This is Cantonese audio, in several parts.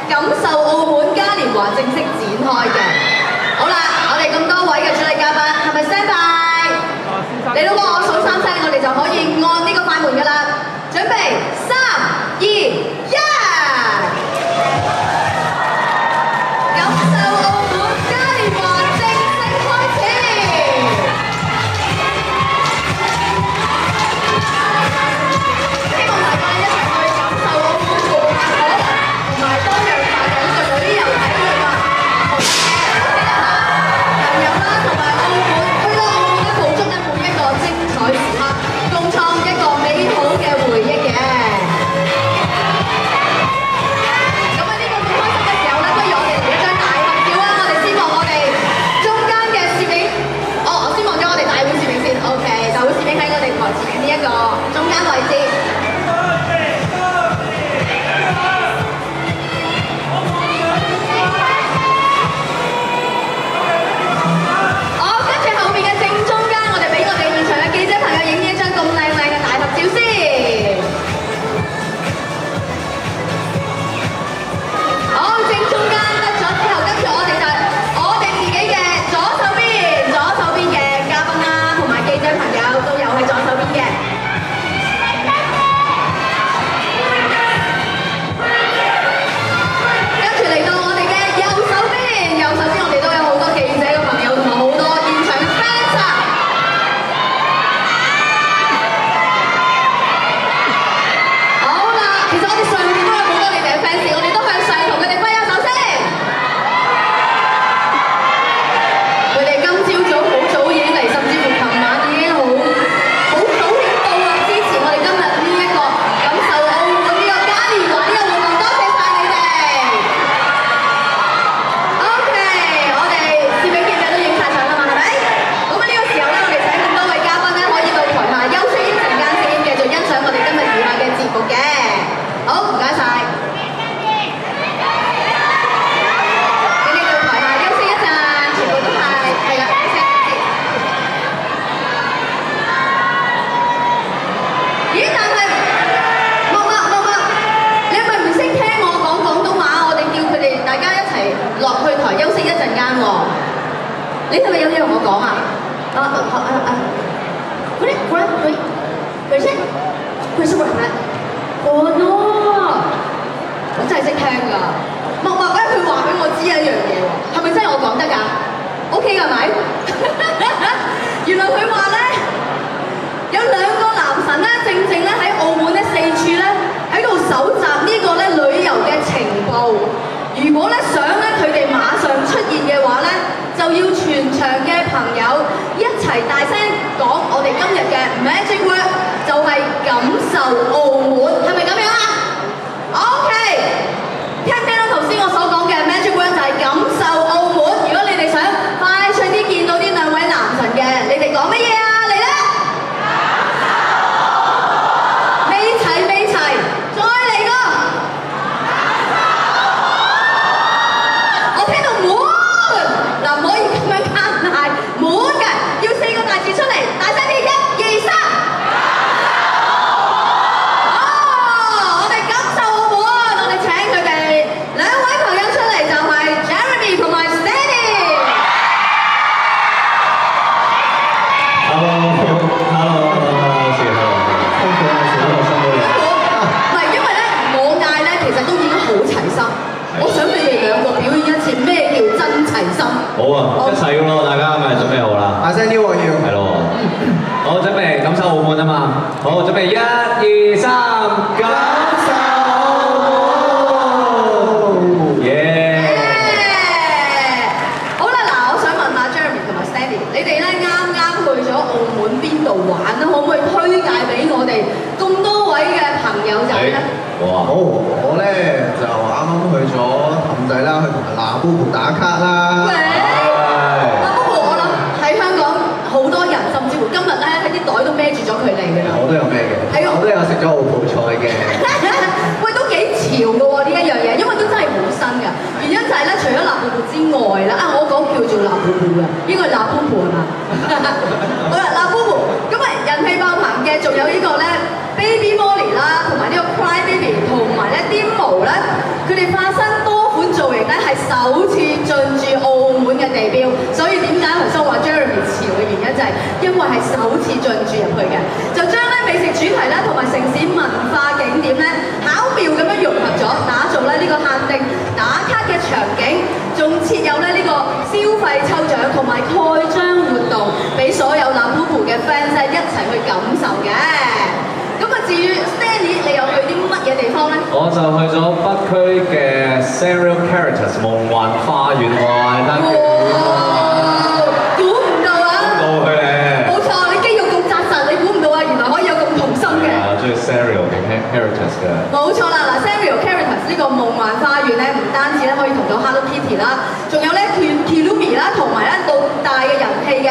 感受澳門嘉年華正式展開嘅。好啦，我哋咁多位嘅主禮嘉賓，係咪 stand by？ 你都幫我數3聲，我哋就可以按呢個快門㗎啦。準備3、2、1，感受澳門嘉年華正式開始。希望大家一齊去感受澳門無限可能同埋多樣化嘅一個旅遊體驗啊！朋友啦，同埋澳門去到澳門咧，捕捉咧每一個精彩時刻，共創一個美好嘅回憶嘅。咁喺呢個咁開心嘅時候咧，不如我哋嚟一張大合照啊！我哋先望我哋中間嘅攝影，我先望咗我哋大會攝影先 ，OK， 大會攝影喺我哋台前面呢一個中間位置。跟住後面嘅正中間，我哋俾我哋現場嘅記者朋友影呢一張咁靚嘅大合照先。好，正中間得咗之後，跟住我哋就我哋自己嘅左手邊嘅嘉賓啦，同埋記者朋友都有喺左手邊嘅。跟住嚟到我哋嘅右手邊我哋都有好多記者嘅朋友同埋好多現場嘅 fans 啊！好啦，其實我哋上面都有好多你哋嘅 fans，我哋都向上同佢哋揮下手先。佢哋今朝早好早已經嚟，甚至乎琴晚已經好早已經到啦，支持我哋今日呢一個感受澳門呢個嘉年華呢個活動，多謝晒你哋。OK， 我哋攝影記者都影晒相啦嘛，係咪？咁啊呢個時候咧，我哋請咁多位嘉賓咧，可以到台下休息一陣間先，繼續欣賞我哋今日以下嘅節目嘅。好，唔該晒。請你到台下休息一陣，全部都係啦，休息。咦？但係默，你係咪唔識聽我講廣東話？我哋叫佢哋大家一齊落去台休息一陣間喎。你係咪有嘢同我講啊？佢識講咩？哦 no！ 我真係識聽㗎。默咧，佢話俾我知一樣嘢喎，係咪真係我講得㗎 ？OK 㗎，係咪？原來佢話咧，有2個男神咧，正咧喺澳門咧4處咧喺度搜集呢個咧旅遊嘅情報。如果咧想咧佢哋馬上出現嘅話咧，就要全場嘅朋友一齊大聲講我哋今日嘅 magic word， 就係感受澳門，係咪咁樣啊 ？OK， 聽唔聽到頭先我所講嘅 magic word 就係感受澳門？如果你哋想快脆啲見到呢2位男神嘅，你哋講乜嘢啊？嚟啦！未齊，再嚟個！我聽到滿，嗱唔可以咁樣加大，滿嘅要4個大字出嚟，大聲啲，1、2、3。我哋感受澳門，我哋請佢哋2位朋友出嚟，就係 Jeremy 同埋 Stanley。Hello，唔係，因為咧我嗌咧其實都已經好齊心，我想你哋2個表演一次咩叫真齊心。好啊，一齊㗎咯，大家係咪準備好啦？大聲啲喎要。係咯，好準備感受澳門啊嘛，好準備1、2、3，感受澳門，耶！好啦，嗱，我想問下 Jeremy 同埋 Stanley，你哋咧啱去咗澳門邊度玩咧？可唔可以推介俾我哋咁多位嘅朋友仔咧？哇！好，我咧就啱去咗氹仔啦，去同埋嗱布布打卡啦。喂，嗱，不過我諗喺香港好多人，甚至乎今日咧喺啲袋都孭住咗佢嚟㗎啦。我都有咩嘅？係啊，我都有食咗澳葡菜嘅。喂，都幾潮㗎喎呢一樣嘢，因為都真係好新㗎。原因就係咧，除咗嗱布布之外啦，我講叫做嗱布布㗎，應該係嗱布布係嘛？好啦，嗱布布，咁啊人氣爆棚嘅，仲有呢個咧 Baby Molly 啦，同埋呢個 Cry Baby，同埋咧 Demo 咧，佢哋化身造型咧係首次進駐澳門嘅地標，所以點解頭先我話 Jeremy 潮嘅原因就係因為係首次進駐入去嘅，就將咧美食主題咧同埋城市文化景點咧巧妙咁樣融合咗，打造咧呢個限定打卡嘅場景，仲設有咧呢個消費抽獎同埋蓋章活動，俾所有藍姑姑嘅 fans 咧一齊去感受嘅。咁啊，至於 Stanley， 你又去啲乜嘢地方咧？我就去咗北區嘅 Serial Characters 夢幻花園喎，估唔到啊！到佢咧，冇錯，你肌肉咁紮實，你估唔到啊！原來可以有咁童心嘅。我中意 Serial 嘅 Characters 嘅。冇錯啦，嗱 Serial Characters 呢個夢幻花園咧，唔單止咧可以同到 Hello Kitty 啦，仲有咧 Kirumi 啦，同埋咧到大嘅人氣嘅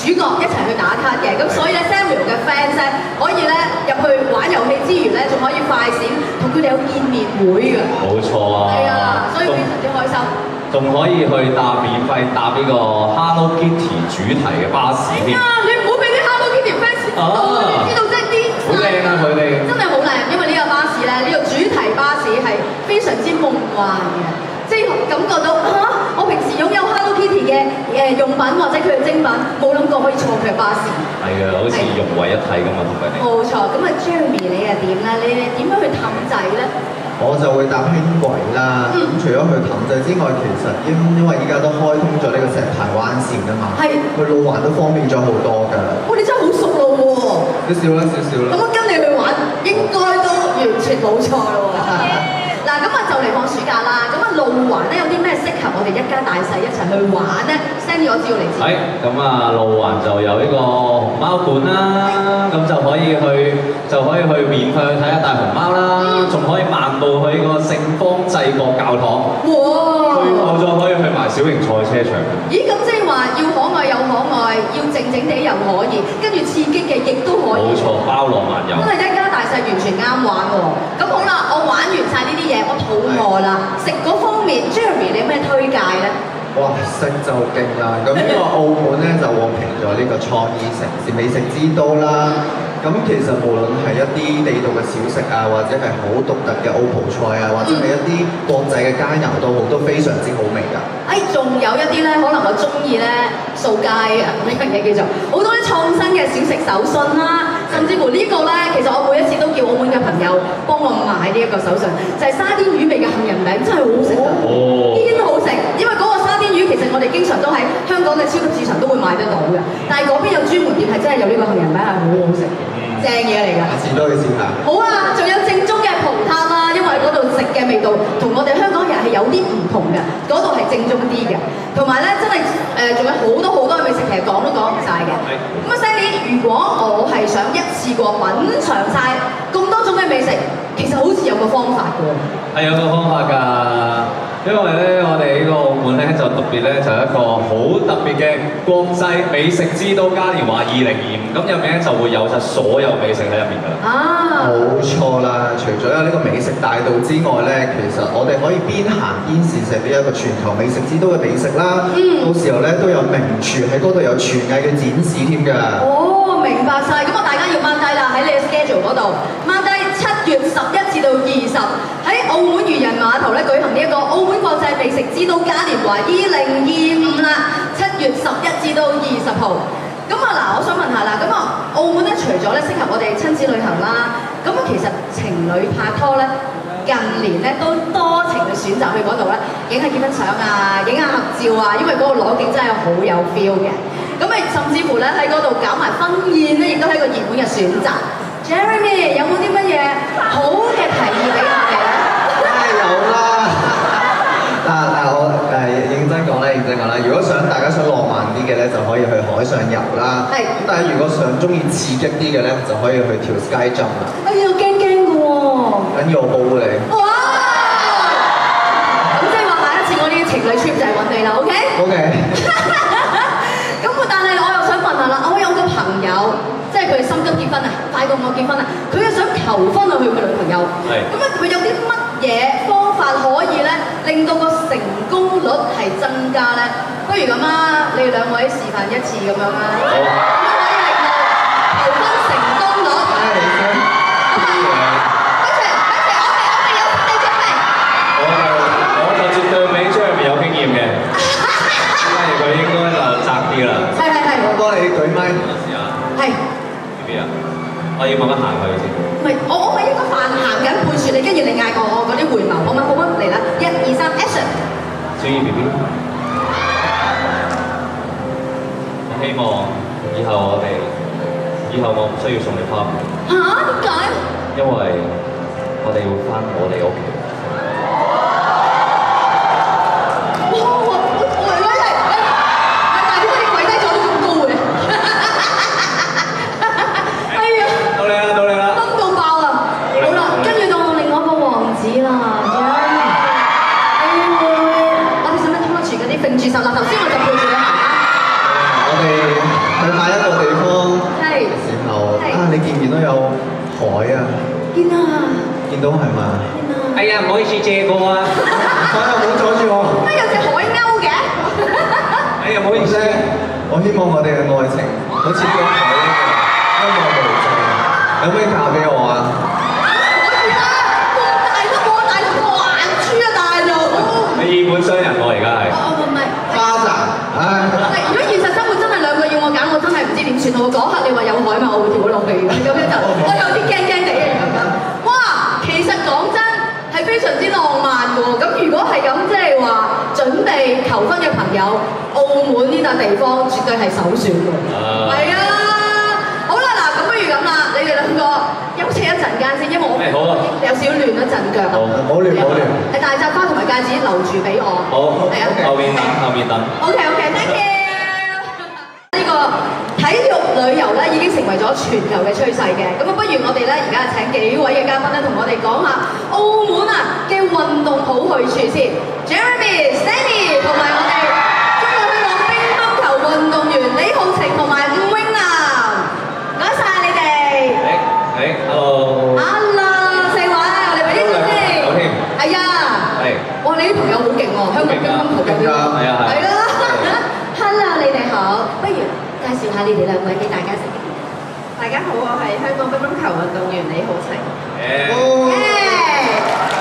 主角一齊去打卡嘅，咁所以咧 Samuel 嘅 fans 咧可以咧入去玩遊戲之餘咧，仲可以快閃同佢哋有見面會嘅。冇錯啊！係啊，所以非常之開心。仲可以去搭免費搭呢個 Hello Kitty 主題嘅巴士添。啊，你唔好俾啲 Hello Kitty fans 知道啊！你知道即係啲好靚啊佢哋，真係好靚，因為呢個巴士咧，呢個主題巴士係非常之夢幻嘅。即係感覺到我平時擁有 Hello Kitty 嘅用品或者佢嘅精品，冇諗過可以坐佢嘅巴士。係啊，好似融為一體咁啊，同佢哋。冇錯，咁啊 Jeremy 你又點咧？你點樣去氹仔咧？我就會搭輕軌啦。咁除咗去氹仔之外，其實因為依家都開通咗呢個石排灣線啊嘛，係去路環都方便咗好多㗎。哇！你真係好熟路喎。少少啦，少少啦。咁我跟你去玩，應該都完全冇錯咯喎。嗱，咁啊就嚟放暑假啦，咁啊路環咧有啲咩適合我哋一家大細一齊去玩咧 ？Sandy 我知道你知。係咁啊，路環就有呢個熊貓館啦，咁就可以去免費去睇下大熊貓啦，仲可以漫步去呢個聖方濟各教堂。哇！最後再可以去埋小型賽車場。咦，咁即係話要可愛有可愛，要靜靜地又可以，跟住刺激嘅亦都可以。冇錯，包羅萬有。真係一家大細完全啱玩喎。咁好啦，我玩完晒呢啲嘢，我肚餓啦。食嗰方面 ，Jeremy 你有咩推介咧？哇！食就勁啦，咁呢個澳門咧就獲評咗呢個創意城市美食之都啦。咁其實無論係一啲地道嘅小食啊，或者係好獨特嘅澳葡菜啊，或者係一啲國際嘅佳肴都好，都非常之好味㗎。仲有一啲咧，可能我中意咧掃街啊呢樣嘢叫做好多啲創新嘅小食手信啦，甚至乎呢個咧，其實我每一次都叫澳門嘅朋友幫我買呢一個手信，就係沙甸魚味嘅杏仁餅，真係好好食㗎，堅好食。因為嗰個沙甸魚其實我哋經常都喺香港嘅超級市場都會買得到嘅，但係嗰邊有專門店係真係有呢個杏仁餅係好好食嘅，正嘢嚟㗎。下次都去試下。好啊，仲有正宗嘅葡撻啦，因為嗰度食嘅味道同我哋香港人係有啲唔同嘅，嗰度係正宗啲嘅。同埋咧，真係仲有好多好多嘅美食，其實講都講唔晒嘅。咁啊，Sandy，如果我係想一次過品嚐晒咁多種嘅美食，其實好似有個方法嘅喎。係有個方法㗎，因為咧我哋呢個澳門咧就特別咧就係一個好特別嘅國際美食之都嘉年華2025，咁入面咧就會有晒所有美食喺入面㗎啦。啊，冇錯啦，除咗有呢個美食大道之外咧，其實我哋可以邊行邊試食呢一個全球美食之都嘅美食啦。到時候咧都有名廚喺嗰度有廚藝嘅展示添㗎。哦，明白晒。咁我大家要 mark 低啦，喺你嘅 schedule 嗰度 mark 低7月11至到20喺澳門漁人碼頭咧舉行呢一個澳門國際美食之都嘉年華2025啦，7月11至到20號。咁啊嗱，我想問下啦，咁啊澳門咧除咗咧適合我哋親子旅行啦，咁其實情侶拍拖咧近年咧都多情嘅選擇去嗰度咧影下結婚相啊，影下合照啊，因為嗰個攞景真係好有 feel 嘅。咁啊甚至乎咧喺嗰度搞埋婚宴咧，亦都係一個熱門嘅選擇。Jeremy 有冇啲乜嘢好嘅提議俾我哋咧？梗係有啦。嗱我認真講啦。如果大家想浪漫啲嘅咧，就可以去海上遊啦。係。咁但係如果想中意刺激啲嘅咧，就可以去跳 Sky Jump 啦。哎呀，驚嘅喎！緊要我保護你。哇！咁即係話下一次我呢啲情侶 trip 就係揾你啦，OK？ OK。咁但係我又想問下啦，我有個朋友，即係佢心急結婚啊，快過我結婚啊，佢又想求婚啊，佢女朋友。係。咁啊，佢有啲乜嘢方法可以咧，令到個成功率係增加咧？不如咁啊，你哋兩位示範一次咁樣啦。好。咁可以令到求婚成功率。係你先。我哋有準備。我就絕對要慢慢行去先。唔係，我咪應該行緊背住你，跟住你嗌我嗰啲回眸，好嗎？好嗎？嚟啦，1、2、3 ，action！注意 B B。我希望以後我唔需要送你返屋企，嚇？點解？因為我哋要返我哋屋企。哇！但係點解你跪低咗都咁高嘅？哎呀！到你啦！崩到爆啊！好啦，跟住到我另外一個王子啦，我哋使唔使拖住嗰啲揈住手啦？頭先我就背住你行啦。我哋去下一個地方係嘅時候，你見唔見到有海啊？見啊！見到係嘛？見啊！哎呀，唔好意思借過啊！海啊，唔好阻住我！乜有隻海鷗嘅？哎呀，唔好意思。我希望我哋嘅愛情好似呢個海一樣一望無際。有咩嫁俾我啊？大粒個眼珠啊，大佬！你二本雙人喎，而家係。唔係。花澤，唉。如果現實生活真係兩個要我揀，我真係唔知點算好。嗰刻你話有海嘛，我會跳咗落去嘅。咁樣就我有啲驚驚地嘅咁。哇，其實講真係非常之浪漫嘅喎。咁如果係咁，即係話準備求婚嘅朋友，澳門呢笪地方絕對係首選喎。係啊。好啦，嗱，咁不如咁啦，你哋兩個休息一陣間先，因為我好啊有少少亂咗陣腳。好唔好亂，唔好亂。係大紮花同埋戒指留住俾我。好，係啊。後面等。OK，thank you。呢個體育旅遊咧已經成為咗全球嘅趨勢嘅，咁啊不如我哋咧而家請幾位嘅嘉賓咧同我哋講下澳門啊嘅運動好去處先 ，Jeremy、Stanley 同埋我哋中國香港乒乓球運動員李浩晴同埋伍永南，唔該晒你哋。hello。Hello，4位，我哋俾啲掌聲。好添。係啊。係。哇，你啲朋友好勁喎，香港乒乓球嘅。係啊。係啦。Hello，你哋好，不如介紹下你哋兩位俾大家識。大家好，我係香港乒乓球運動員李浩晴。大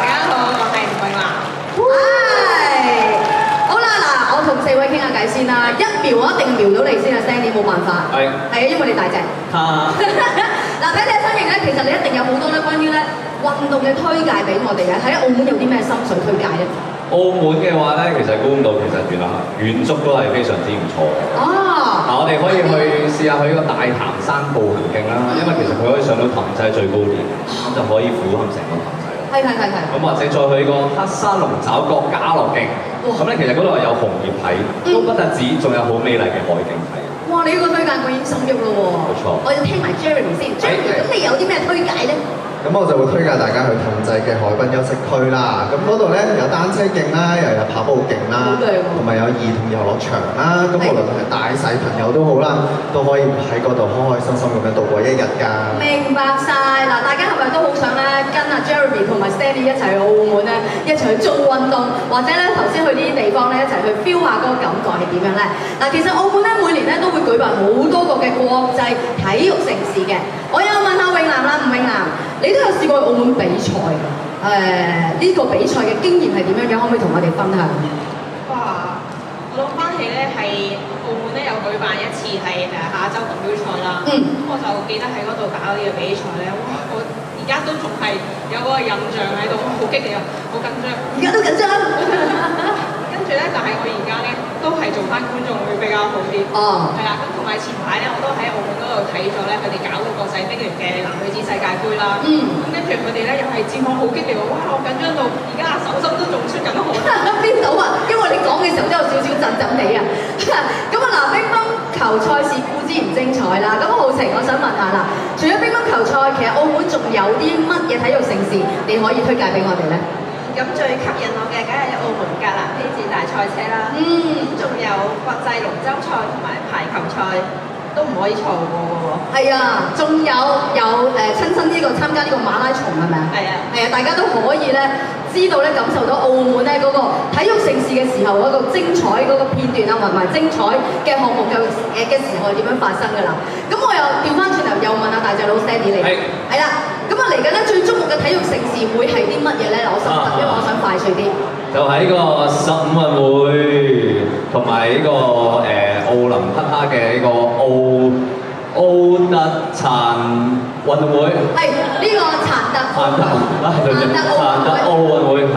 家好，我係吳永南。好啦，嗱，我同4位傾下偈先啦，一瞄我一定瞄到你先啊 ，Stanley 冇辦法。係啊，因為你大隻。嗱，睇你嘅身形咧，其實你一定有好多咧關於咧運動嘅推介俾我哋嘅。喺澳門有啲咩心水推介咧？澳門嘅話咧，其實估唔到，其實遠足都係非常之唔錯嘅。我哋可以去試下去呢個大潭山步行徑啦，因為其實佢可以上到氹仔最高點，咁就可以俯瞰成個氹仔啦。係。咁或者再去個黑沙龍爪角家樂徑，咁咧其實嗰度係有紅葉睇，都不特止，仲有好美麗嘅海景睇。哇！你呢個推介我已經心喐咯喎。冇錯。我要聽埋 Jeremy 先。Jeremy，咁你有啲咩推介咧？咁我就會推介大家去氹仔嘅海濱休息區啦。咁嗰度咧有單車徑啦，又有跑步徑啦，同埋有兒童遊樂場啦。咁無論係大細朋友都好啦，都可以喺嗰度開開心心咁樣度過一日㗎。明白晒嗱，大家係咪都好想咧跟阿 Jeremy 同埋 Stanley 一齊去澳門咧，一齊去做運動，或者咧頭先去呢啲地方咧一齊去 feel 下嗰個感覺係點樣咧？嗱，其實澳門咧每年咧都會舉辦好多個嘅國際體育盛事嘅。我有問下永南啦，吳永南，你都有試過去澳門比賽㗎？呢個比賽嘅經驗係點樣樣？可唔可以同我哋分享？哇！我諗翻起咧係澳門咧有舉辦一次係亞洲錦標賽啦。咁我就記得喺嗰度搞呢個比賽咧，哇！我而家都仲係有嗰個印象喺度，好激烈啊，好緊張。而家都緊張。跟住咧，但係我而家咧都係做翻觀眾會比較好啲。係啦，咁同埋前排咧，我都喺澳門嗰度睇咗咧，佢哋搞個國際乒聯嘅男女子世界盃啦。咁跟住佢哋咧又係戰況好激烈喎，哇！我緊張到而家手心都仲出緊汗。邊度啊？因為你講嘅時候都有少少震震地啊。咁啊嗱，乒乓球賽事固之然精彩啦。咁浩晴，我想問下啦，除咗乒乓球賽，其實澳門仲有啲乜嘢體育盛事你可以推介俾我哋咧？咁最吸引我嘅梗係澳門格蘭披治大賽車啦。仲有國際龍舟賽同埋排球賽都唔可以錯過嘅喎。係啊，仲有親身呢個參加呢個馬拉松係咪啊？係啊，大家都可以咧知道咧感受到澳門咧嗰個體育盛事嘅時候嗰個精彩嗰個片段啊，同埋精彩嘅項目嘅時候係點樣發生㗎啦？咁我又調翻轉頭又問下大隻佬 Stanley 你。係啦。咁啊嚟緊咧最矚目嘅體育盛事會係啲乜嘢咧？我想因為我想快脆啲。就係呢個15運會同埋呢個奧林匹克嘅呢個奧德殘運運動會。係呢個殘特奧運會係。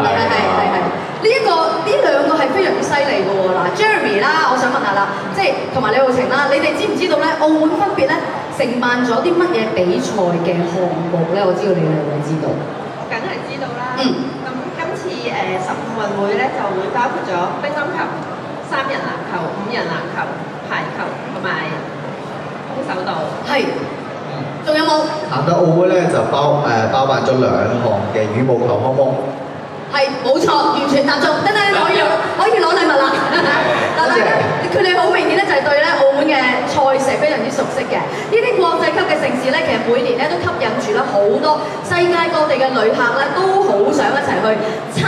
呢兩個係非常之犀利嘅喎。嗱 ，Jeremy 啦，我想問下啦，即係同埋李浩晴啦，你哋知唔知道咧？澳門分別咧承辦咗啲乜嘢比賽嘅項目咧？我知道你哋會知道。我梗係知道啦。咁今次10號運會咧就會包括咗乒乓球、3人籃球、5人籃球、排球同埋空手道。係。仲有冇？行得澳會咧就包辦咗2項嘅羽毛球項目。係冇錯，完全答中，真係可以攞禮物啦！嗱，佢哋好明顯咧就係對咧澳門嘅賽事非常之熟悉嘅。呢啲國際級嘅城市咧，其實每年咧都吸引住咧好多世界各地嘅旅客咧，都好想一齊去參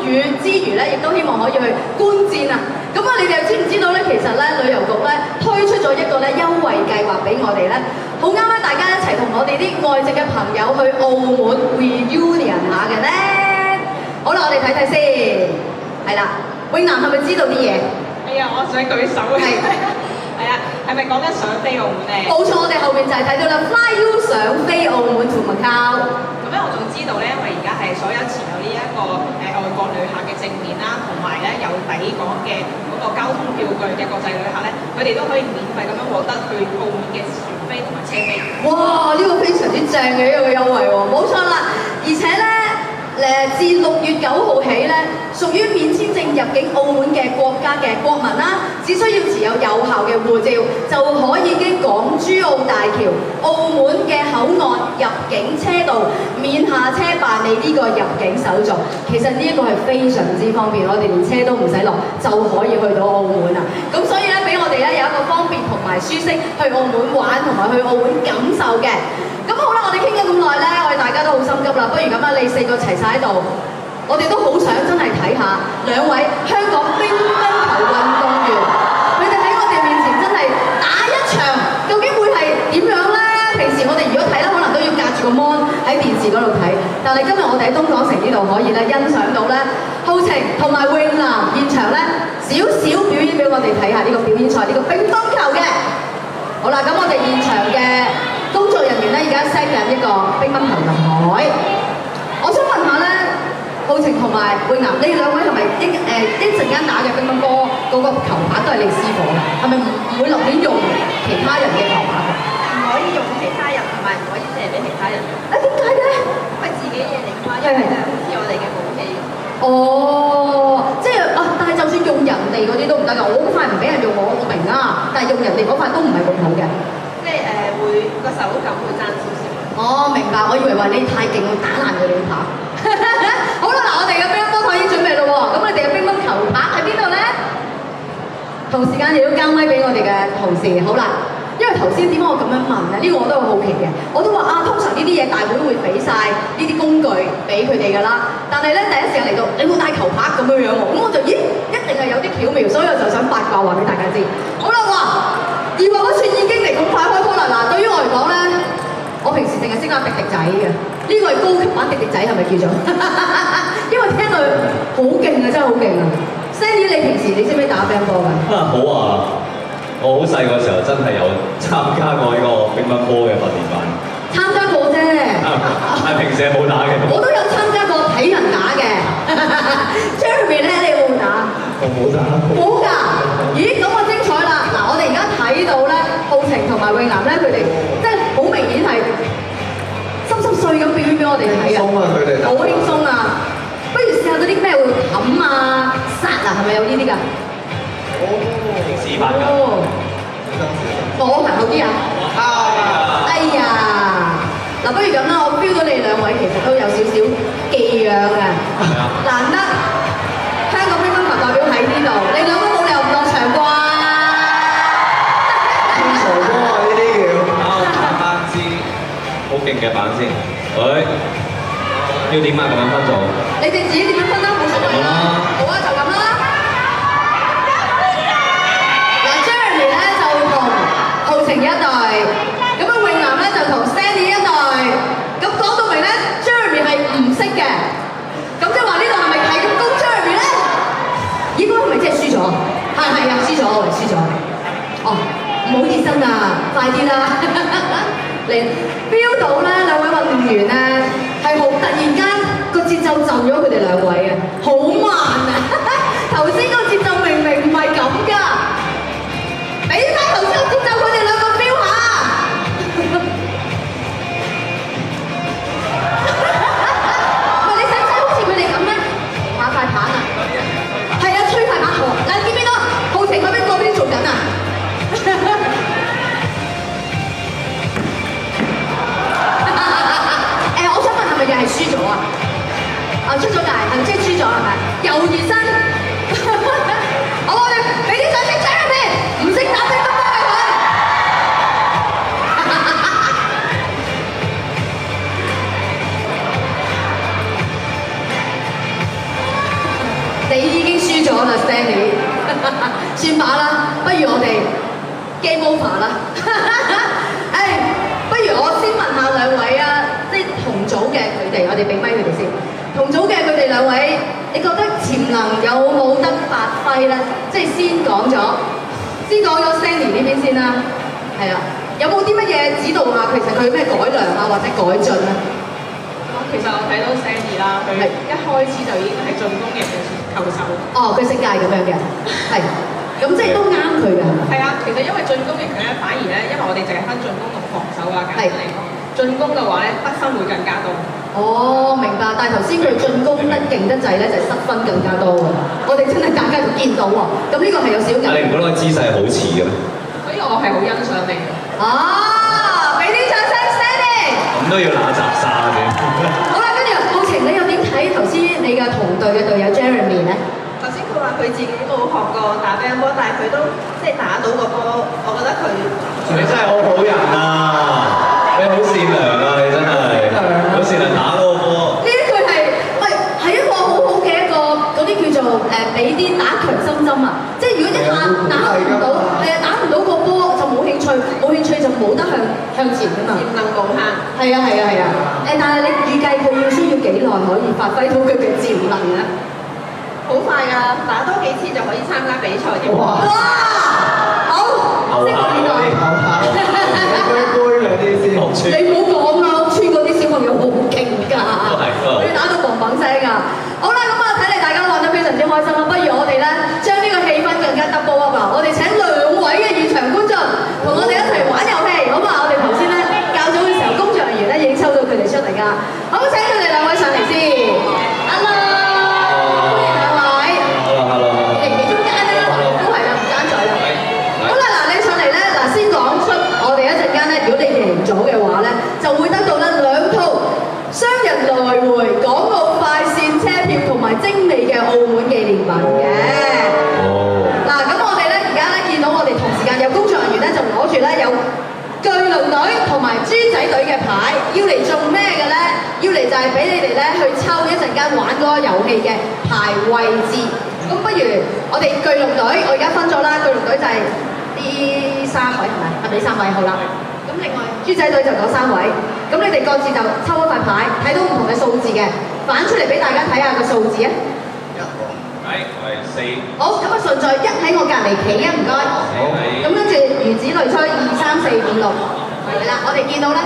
與之餘咧，亦都希望可以去觀戰啊！咁啊，你哋又知唔知道咧？其實咧旅遊局咧推出咗一個咧優惠計劃俾我哋咧，好啱咧大家一齊同我哋啲外籍嘅朋友去澳門 reunion 下嘅咧。好啦，我哋睇睇先，係啦，永南係咪知道啲嘢？係啊，我想舉手嘅。係啊，係咪講緊想飛澳門咧？冇錯，我哋後面就係睇到啦 ，Fly You 想飛澳門 to Macau。咁咧，我仲知道咧，因為而家係所有持有呢一個外國旅客嘅證件啦，同埋咧有抵港嘅嗰個交通票據嘅國際旅客咧，佢哋都可以免費咁樣獲得去澳門嘅船飛同埋車飛。哇！呢個非常之正嘅一個優惠喎，冇錯啦，而且咧。自6月9號起咧，屬於免簽證入境澳門嘅國家嘅國民啦，只需要持有有效嘅護照，就可以經港珠澳大橋、澳門嘅口岸入境車道免下車辦理呢個入境手續。其實呢一個係非常之方便，我哋連車都唔使落就可以去到澳門啦。咁所以咧，俾我哋咧有一個方便同埋舒適去澳門玩同埋去澳門感受嘅。咁好啦，我哋傾咗咁耐咧，我哋大家都好心急啦，不如咁啦，你4個齊晒喺度，我哋都好想真係睇下2位香港乒乓球運動員，佢哋喺我哋面前真係打一場，究竟會係點樣咧？平時我哋如果睇咧，可能都要隔住個 mon 喺電視嗰度睇，但係今日我哋喺東港城呢度可以咧欣賞到咧，浩晴同埋永南現場咧少少表演俾我哋睇下呢個表演賽呢個乒乓球嘅。好啦，咁我哋現場嘅工作人員咧，而家 set 緊一個乒乓球嘅台。我想問下咧，浩晴同埋永南，你哋2位係咪一陣間打嘅乒乓波嗰個球拍都係你師傅㗎？係咪唔會立亂用其他人嘅球拍㗎？唔可以用其他人，同埋唔可以借俾其他人。點解嘅？因為自己嘢嚟㗎嘛，因為好似我哋嘅武器。哦，即係啊！但係就算用人哋嗰啲都唔得㗎，我嗰塊唔俾人用，我明啊。但係用人哋嗰塊都唔係咁好嘅。即係會個手感會爭少少。哦，明白。我以為話你太勁，會打爛佢哋啲拍。好啦，嗱，我哋嘅乒乓波台已經準備咯喎。咁你哋嘅乒乓球拍喺邊度咧？同時間亦都交咪俾我哋嘅同事。好啦，因為頭先點解我咁樣問咧？呢個我都好好奇嘅。我都話啊，通常呢啲嘢大會會俾晒呢啲工具俾佢哋㗎啦。但係咧第一時間嚟到，你冇帶球拍咁樣樣喎。咁我就咦，一定係有啲巧妙，所以我就想八卦話俾大家知。好啦，哇！二話不說已經嚟咁快開波啦！嗱，對於我嚟講咧，我平時淨係識打迪迪仔嘅，呢個係高級版迪迪仔係咪叫做？因為聽佢好勁啊，真係好勁啊 ！Sandy， 你平時你識唔識打乒乓波㗎？好啊！我好細個時候真係有參加過呢個乒乓波嘅訓練班。參加過啫，但係平時係冇打嘅。我都有參加過睇人打嘅。Jeremy 咧，你有冇打？我冇打過。冇㗎？咦，咁啊精彩啦！嗱，我哋而家睇到咧，浩晴同埋永南咧，佢哋即係好明顯係濕濕碎咁表演俾我哋睇啊！輕鬆啊，佢哋好輕鬆啊！不如試下嗰啲咩會冚啊、殺啊，係咪有呢啲㗎？示範㗎。我行後啲啊！哎呀！嗱，不如咁啦，我 feel 到你哋2位其實都有少少寄養啊！難得香港乒乓球代表喺呢度，你2個冇理由唔落場啩？傻哥啊，呢啲叫。打翻支好勁嘅板先。要點啊？咁樣分組？你哋自己點樣分啦？冇所謂啦。好啊，就咁啦。嗱 ，Jeremy 咧就同浩晴一隊，咁啊永南咧就同 Sandy 一隊。咁講到明咧 ，Jeremy 係唔識嘅。咁即係話呢度係咪係咁攻 Jeremy 咧？應該係咪即係輸咗？係啊，輸咗，我哋輸咗。哦，唔好熱身啊，快啲啦！嚟 feel 到咧兩位運動員咧係好突然間個節奏就咗佢哋兩位啊，好慢啊！頭先個節奏明明唔係咁㗎，俾翻頭先個節奏佢哋兩個 feel 下。唔係你使唔使好似佢哋咁咧？打塊棒啊！係啊，吹塊棒河。嗱，見唔見到浩晴嗰邊嗰邊做緊啊？我想問係咪又係輸咗啊？啊，出咗界，係咪即係輸咗係咪？又熱身。好，我哋俾啲掌聲 Jeremy， 唔識打乒乓波嘅佢。你已經輸咗啦 ，Stanley。算罷啦，不如我哋 game over 啦。不如我先問下兩位啊，即係同組嘅佢哋，我哋俾咪佢哋先。同組嘅佢哋兩位，你覺得潛能有冇得發揮咧？即係先講咗 Stanley 呢邊先啦，係啦，有冇啲乜嘢指導下？其實佢有咩改良啊，或者改進啊？其實我睇到 Sandy 啦，佢一開始就已經係進攻型嘅球手。哦，佢性格係咁樣嘅，係，咁即係都啱佢㗎。係啊，其實因為進攻型佢咧，反而咧，因為我哋淨係分進攻同防守啊，簡單嚟講，進攻嘅話咧，得分會更加多。哦，明白。但係頭先佢進攻得勁得滯咧，就係失分更加多喎。我哋真係大家都見到喎。咁呢個係有少少。你唔覺得個姿勢好似嘅咩？所以我係好欣賞你嘅。啊，俾啲掌聲 Sandy。咁都要揦雜沙嘅。好啦，跟住浩晴，你又點睇頭先你嘅同隊嘅隊友 Jeremy 咧？頭先佢話佢自己冇學過打乒乓波，但係佢都即係打到個波，我覺得佢你真係好好人啊！你好善良啊！你真係好善良，打到個波。呢一句係一個好好嘅一個嗰啲叫做俾啲打強心針啊！即係如果一下打唔到，係啊，打唔到個波就冇興趣，冇興趣就冇得向前㗎嘛。潛能無限。係啊係啊係啊！但係你預計佢需要幾耐可以發揮到佢嘅潛能啊？好快㗎，打多幾次就可以參加比賽添。哇！好，識過呢個。杯嗰啲先。你唔好講啦，屋村嗰啲小朋友好勁㗎，你打到砰砰聲㗎。好啦，咁啊睇嚟大家玩得非常之開心啦，不如我哋咧將呢個氣氛更加 double up 啊！我哋請兩位嘅現場觀眾同我哋一齊玩遊戲，好嘛？我哋頭先咧較早嘅時候，工作人員咧已經抽到佢哋出嚟㗎，好，請佢哋兩位上嚟先。Hello，歡迎兩位。Hello。其中間咧都係啦，唔爭嘴啦。好啦，嗱你上嚟咧，嗱先講出我哋一陣間咧，如果你贏咗嘅話咧，就會得到咧2套雙人來回港澳快線車票同埋精美嘅澳門紀念品嘅。嗱，咁我哋咧而家咧見到我哋同時間有工作人員咧就攞住咧有巨龍隊同埋豬仔隊嘅牌，要嚟做咩嘅咧？要嚟就係俾你哋咧去抽一陣間玩嗰個遊戲嘅排位置。咁不如我哋巨龍隊，我而家分咗啦，巨龍隊就係呢3位係咪？係咪3位？好啦。咁另外豬仔隊就嗰3位，咁你哋各自就抽一塊牌，睇到唔同嘅數字嘅，反出嚟俾大家睇下個數字啊！係4。好，咁啊順序1喺我隔離企啊，唔該。咁跟住如此類推2、3、4、5、6，係啦，我哋見到咧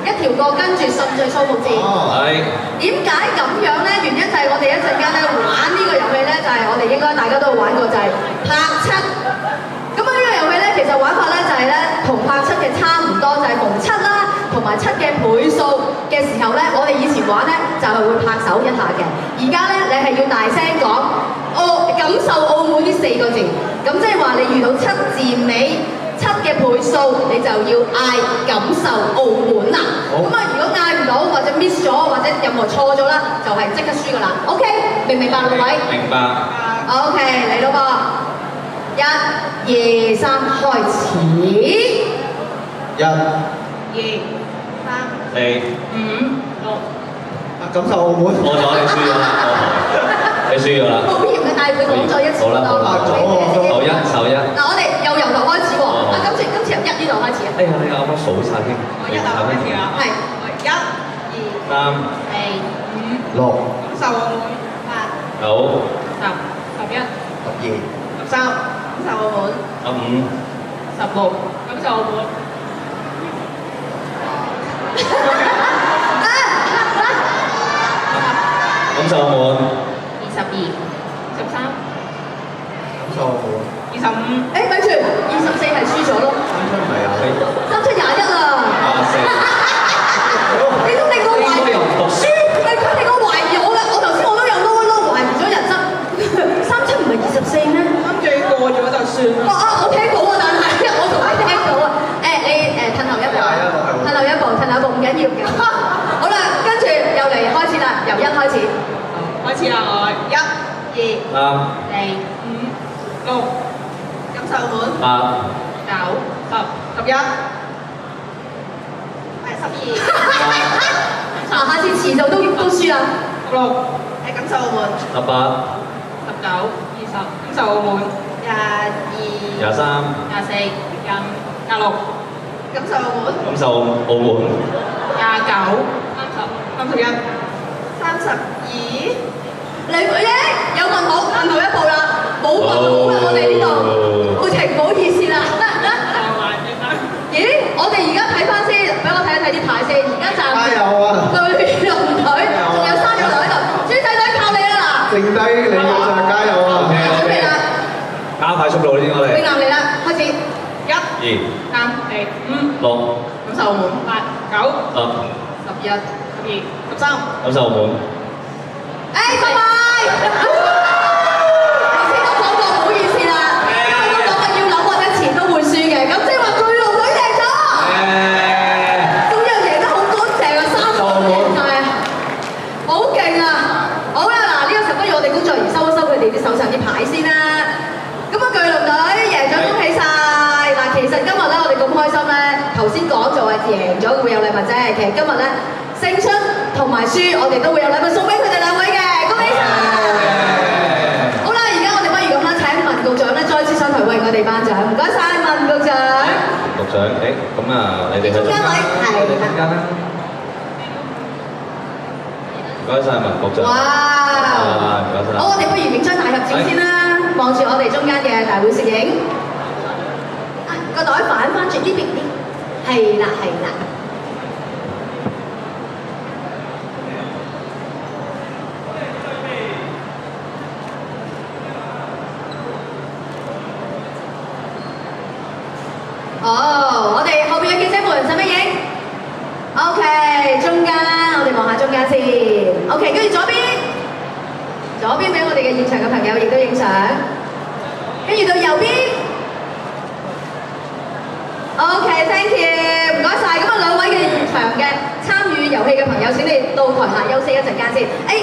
一條過跟住順序數目字。點解咁樣咧？原因就係我哋一陣間咧玩呢個遊戲咧，就係我哋應該大家都有玩過，就係拍7。咁啊呢個遊戲咧，其實玩法咧就係咧同拍7嘅差唔多，就係逢7啦，同埋7嘅倍數嘅時候咧，我哋以前玩咧就係會拍手一下嘅。而家咧你係要大聲講感受澳門呢4個字，咁即係話你遇到7字尾7嘅倍數，你就要嗌感受澳門啦。咁啊如果嗌唔到或者 miss 咗或者任何錯咗啦，就係即刻輸噶啦。OK， 明唔明白各位？明白。OK， 嚟咯噃。1、2、3，開始。1、2、3、4、5、6。感受澳門。錯咗，你輸咗啦。你輸咗啦。好嚴嘅，但係佢講咗一次。好啦。手1。嗱，我哋又由頭開始喎。啊，今次由1呢度開始啊。哎呀，你啱啱數晒添。我1開始啦。係。1、2、3、4、5、 6、感受澳門。8、9、10、11、 12、13、感受澳門。 15、 16、感受澳門。感受澳門22、13、感受澳門25。誒，咪住，24係輸咗咯。三出唔係啊？三出21啦。你都令我懷疑，佢令我懷疑我嘅，我頭先我都有撈懷疑咗人質。三出唔係24咩？諗住過咗就算啦。我聽到啊，但係我同你聽到啊。你褪後一步，褪後一步，唔緊要嘅。好啦，跟住又嚟開始啦，由1開始。開始啦，我1、2、3、4、5、6、感受澳門8、 9、10、11。12，下次遲就都輸啦。16、感受澳門18、 19、20，感受澳門22、 23、 24、 25、26、感受澳門感受澳門29、30、31。 32。你有問好，褪後一步啦，冇問好啦，我哋呢度，好情唔好意思啦。咦？我哋而家睇翻先，俾我睇一睇啲牌先。而家暫時加油啊！對龍隊仲有3個隊喺度，豬仔隊靠你啦嗱。剩低你嘅就加油啊！準備啦，加快速度呢啲我哋俾硬你啦，開始。 1、3、4、5、 6、感受澳門8、9、 10、 11、12、13。感受澳門。拜拜。頭先都講過唔好意思啦，都講過要諗或者前都會輸嘅，咁即係話巨龍隊贏咗。咁樣贏得好乾淨啊，3個贏晒啊，好勁啊！好啦，嗱呢個時候不如我哋工作人員收一收佢哋啲手上啲牌先啦。咁啊巨龍隊贏咗，恭喜晒！嗱，其實今日咧我哋咁開心咧，頭先講就係贏咗會有禮物啫，其實今日咧勝出同埋輸，我哋都會有禮物送俾佢哋2位嘅，恭喜晒！好啦，而家我哋不如咁啦，請文局長咧再次上台為我哋頒獎，唔該晒文局長。局長，咁啊，你哋去中間位係你哋中間啦。唔該晒文局長。哇！唔該晒。好，我哋不如影張大合照先啦，望住我哋中間嘅大會攝影。個袋反翻轉呢邊啲，係啦係啦。我哋後邊嘅記者們使乜影 ？OK， 中間我哋望下中間先。OK， 跟住左邊俾我哋嘅現場嘅朋友亦都影相。跟住到右邊。OK，thank you， 唔該晒。咁啊2位嘅現場嘅參與遊戲嘅朋友，請你到台下休息一陣間先。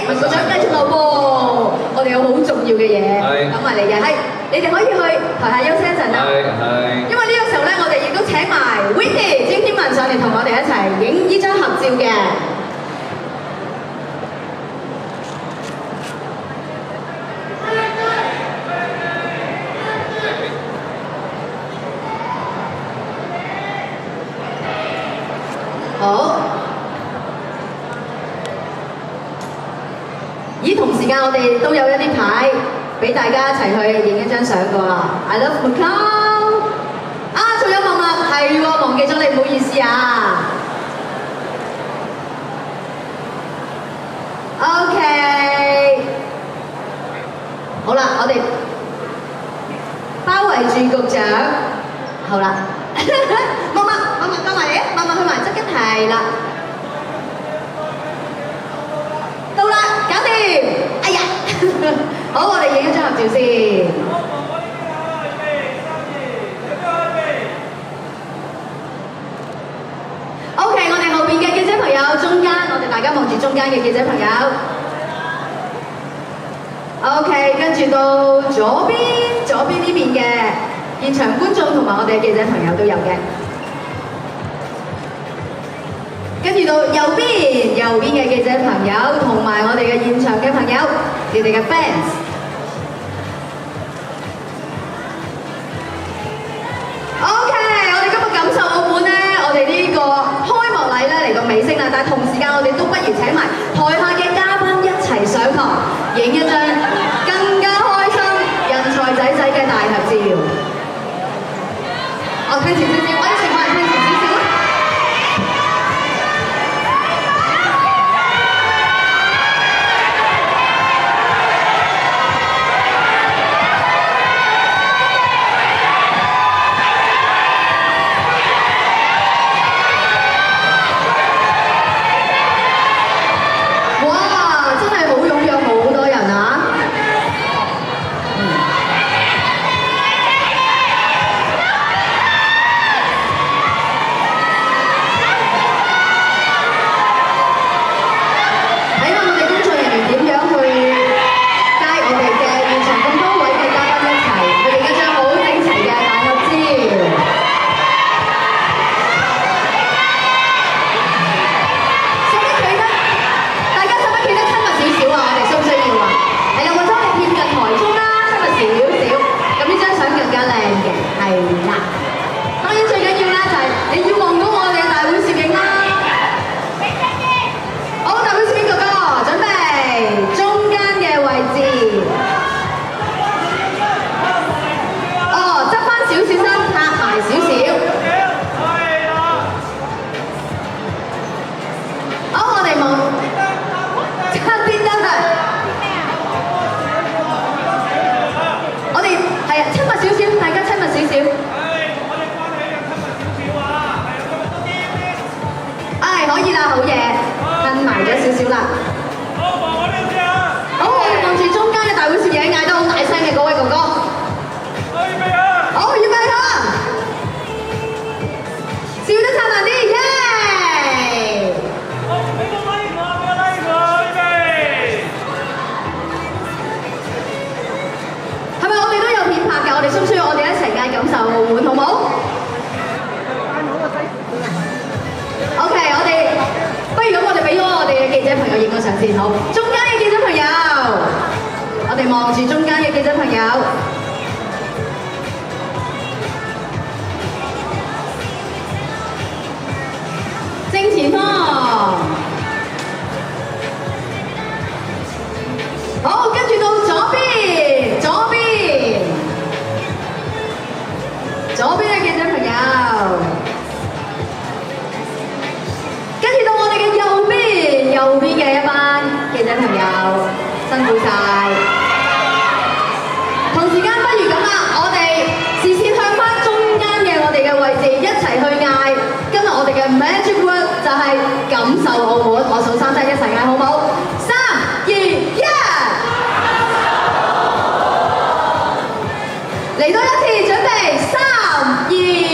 文局長繼續路噃，我哋有好重要嘅嘢等埋嚟嘅，係你哋可以去台下休息一陣啦。因為呢個時候咧，我哋亦都請埋 Winnie 詹天文上嚟同我哋一齊影呢張合照嘅。好。咦，同時間我哋都有一啲牌俾大家一齊去影一張相㗎喎。I love Macau。仲有默默，係喎，忘記咗你，唔好意思啊。OK。好啦，我哋包圍住局長。好啦。默默過埋嚟，默默去埋側邊，係啦。到啦，搞掂。哎呀，好，我哋影一張合照先。OK， 我哋後邊嘅記者朋友，中間我哋大家望住中間嘅記者朋友。OK， 跟住到左邊呢邊嘅現場觀眾同埋我哋嘅記者朋友都有嘅。跟住到右邊嘅記者朋友同埋我哋嘅現場嘅朋友，你哋嘅 fans。OK， 我哋今日感受澳門咧，我哋呢個開幕禮咧嚟到尾聲啦，但係同時間我哋都不如請埋台下嘅嘉賓一齊上台影一張更加開心人才仔嘅大合照。我聽前少少，我一齊過嚟聽前少少。啦。好，我哋望住中間嘅大會攝影，嗌得好大聲嘅嗰位哥哥。好，預備下，笑得燦爛啲，耶！係咪我哋都有片拍㗎？我哋需唔需要我哋一齊嗌感受澳門，好唔好？OK， 我哋不如咁，我哋俾咗我哋嘅記者朋友影個相先，好。中間嘅記者朋友，我哋望住中間嘅記者朋友。正前方，好，跟住到左邊，左邊嘅記者朋友，跟住到我哋嘅右邊嘅一班記者朋友，辛苦晒。同時間不如咁啦，我哋視線向翻中間嘅我哋嘅位置，一齊去嗌。今日我哋嘅 Magic Word 就係感受澳門，我數3聲一齊嗌好唔好？3、2、1，嚟多一次，準備3、2。